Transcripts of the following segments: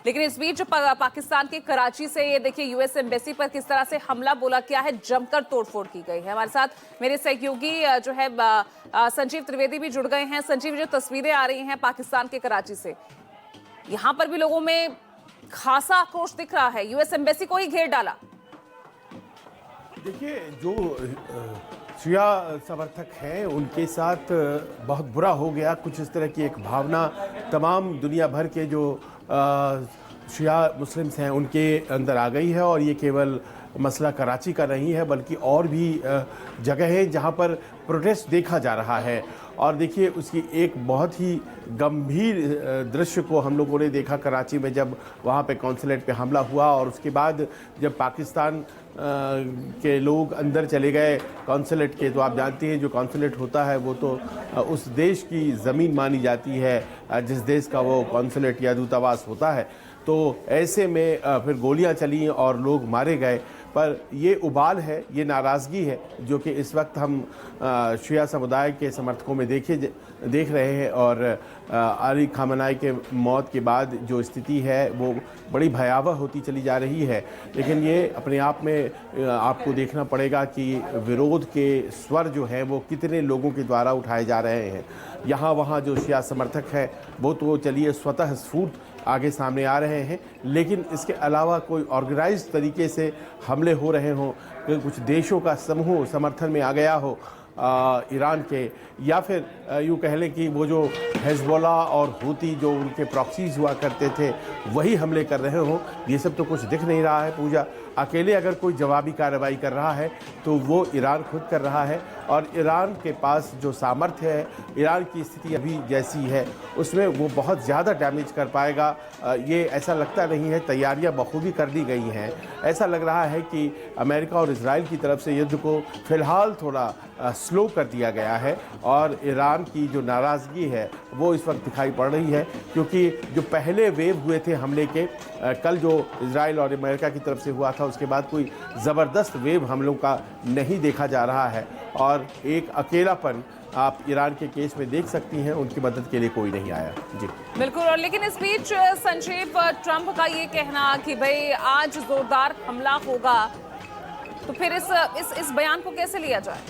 लेकिन इस बीच पाकिस्तान के कराची से ये देखिए यूएस एम्बेसी पर किस तरह से हमला बोला क्या है, जमकर तोड़फोड़ की गई है। हमारे साथ मेरे सहयोगी जो है संजीव त्रिवेदी भी जुड़ गए हैं। संजीव, जो तस्वीरें आ रही हैं पाकिस्तान के कराची से, यहाँ पर भी लोगों में खासा आक्रोश दिख रहा है। यूएस एम्बेसी को ही घेर डाला। देखिए, जो शिया समर्थक हैं उनके साथ बहुत बुरा हो गया। कुछ इस तरह की एक भावना तमाम दुनिया भर के जो शिया मुस्लिम्स हैं उनके अंदर आ गई है। और ये केवल मसला कराची का नहीं है, बल्कि और भी जगह है जहाँ पर प्रोटेस्ट देखा जा रहा है। और देखिए, उसकी एक बहुत ही गंभीर दृश्य को हम लोगों ने देखा कराची में, जब वहाँ पे कौंसलेट पे हमला हुआ और उसके बाद जब पाकिस्तान के लोग अंदर चले गए कौंसलेट के। तो आप जानते हैं जो कौंसलेट होता है वो तो उस देश की ज़मीन मानी जाती है जिस देश का वो कौंसलेट या दूतावास होता है। तो ऐसे में फिर गोलियां चली और लोग मारे गए। पर ये उबाल है, ये नाराज़गी है जो कि इस वक्त हम शिया समुदाय के समर्थकों में देख रहे हैं। और अली खामनाई के मौत के बाद जो स्थिति है वो बड़ी भयावह होती चली जा रही है। लेकिन ये अपने आप में आपको देखना पड़ेगा कि विरोध के स्वर जो है वो कितने लोगों के द्वारा उठाए जा रहे हैं। यहाँ वहाँ जो शिया समर्थक है वो तो चलिए स्वतः स्फूर्त आगे सामने आ रहे हैं, लेकिन इसके अलावा कोई ऑर्गेनाइज तरीके से हमले हो रहे हों, कुछ देशों का समूह समर्थन में आ गया हो ईरान के, या फिर यूँ कह लें कि वो जो हिजबुल्लाह और हूती जो उनके प्रॉक्सीज हुआ करते थे वही हमले कर रहे हों, ये सब तो कुछ दिख नहीं रहा है। पूजा अकेले अगर कोई जवाबी कार्रवाई कर रहा है तो वो ईरान खुद कर रहा है। और ईरान के पास जो सामर्थ्य है, ईरान की स्थिति अभी जैसी है उसमें वो बहुत ज़्यादा डैमेज कर पाएगा, ये ऐसा लगता नहीं है। तैयारियां बखूबी कर ली गई हैं। ऐसा लग रहा है कि अमेरिका और इजराइल की तरफ से युद्ध को फ़िलहाल थोड़ा स्लो कर दिया गया है। और ईरान की जो नाराज़गी है वो इस वक्त दिखाई पड़ रही है, क्योंकि जो पहले वेव हुए थे हमले के, कल जो इजराइल और अमेरिका की तरफ से हुआ था, उसके बाद कोई ज़बरदस्त वेव हमलों का नहीं देखा जा रहा है। और एक अकेलापन आप ईरान के केस में देख सकती हैं, उनकी मदद के लिए कोई नहीं आया। जी बिल्कुल। और लेकिन इस बीच संजीव, ट्रंप का ये कहना कि भाई आज जोरदार हमला होगा, तो फिर इस बयान को कैसे लिया जाए?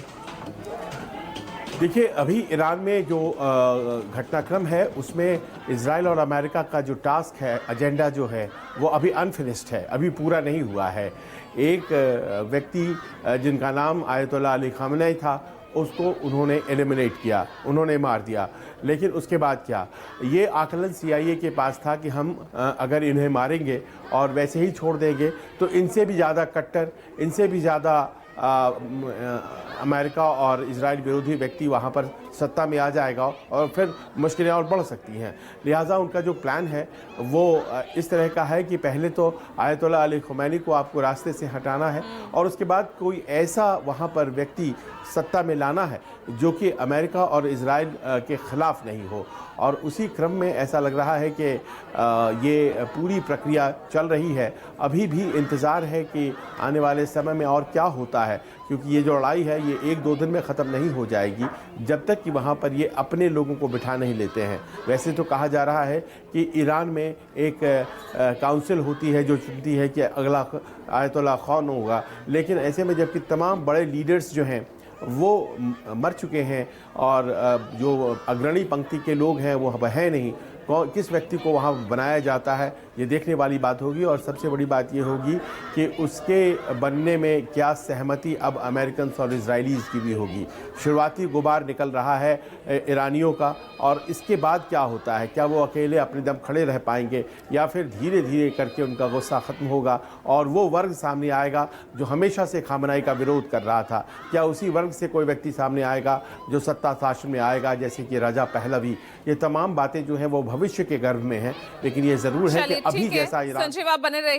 देखिए, अभी ईरान में जो घटनाक्रम है उसमें इजराइल और अमेरिका का जो टास्क है, एजेंडा जो है वो अभी अनफिनिश्ड है, अभी पूरा नहीं हुआ है। एक व्यक्ति जिनका नाम आयतुल्लाह अली खामनेई था, उसको उन्होंने एलिमिनेट किया, उन्होंने मार दिया। लेकिन उसके बाद क्या, ये आकलन CIA के पास था कि हम अगर इन्हें मारेंगे और वैसे ही छोड़ देंगे तो इनसे भी ज़्यादा कट्टर, इनसे भी ज़्यादा अमेरिका और इजराइल विरोधी व्यक्ति वहाँ पर सत्ता में आ जाएगा और फिर मुश्किलें और बढ़ सकती हैं। लिहाजा उनका जो प्लान है वो इस तरह का है कि पहले तो आयतुल्लाह अली ख़ुमैनी को आपको रास्ते से हटाना है और उसके बाद कोई ऐसा वहाँ पर व्यक्ति सत्ता में लाना है जो कि अमेरिका और इजराइल के ख़िलाफ़ नहीं हो। और उसी क्रम में ऐसा लग रहा है कि ये पूरी प्रक्रिया चल रही है। अभी भी इंतज़ार है कि आने वाले समय में और क्या होता है, क्योंकि ये जो लड़ाई है ये 1-2 दिन में ख़त्म नहीं हो जाएगी जब तक कि वहाँ पर ये अपने लोगों को बिठा नहीं लेते हैं। वैसे तो कहा जा रहा है कि ईरान में एक काउंसिल होती है जो चुनती है कि अगला आयतुल्लाह खान होगा, लेकिन ऐसे में जबकि तमाम बड़े लीडर्स जो हैं वो मर चुके हैं और जो अग्रणी पंक्ति के लोग हैं वो है नहीं, किस व्यक्ति को वहाँ बनाया जाता है ये देखने वाली बात होगी। और सबसे बड़ी बात ये होगी कि उसके बनने में क्या सहमति अब अमेरिकन और इजरायलीज़ की भी होगी। शुरुआती गुबार निकल रहा है ईरानियों का, और इसके बाद क्या होता है, क्या वो अकेले अपने दम खड़े रह पाएंगे या फिर धीरे धीरे करके उनका गुस्सा ख़त्म होगा और वो वर्ग सामने आएगा जो हमेशा से खामनाई का विरोध कर रहा था। क्या उसी वर्ग से कोई व्यक्ति सामने आएगा जो सत्ता शासन में आएगा, जैसे कि रजा पहलवी। ये तमाम बातें जो हैं वो भविष्य के गर्भ में हैं, लेकिन ये ज़रूर है कि अभी जैसा ईरान। संजीव, आप बने रहे।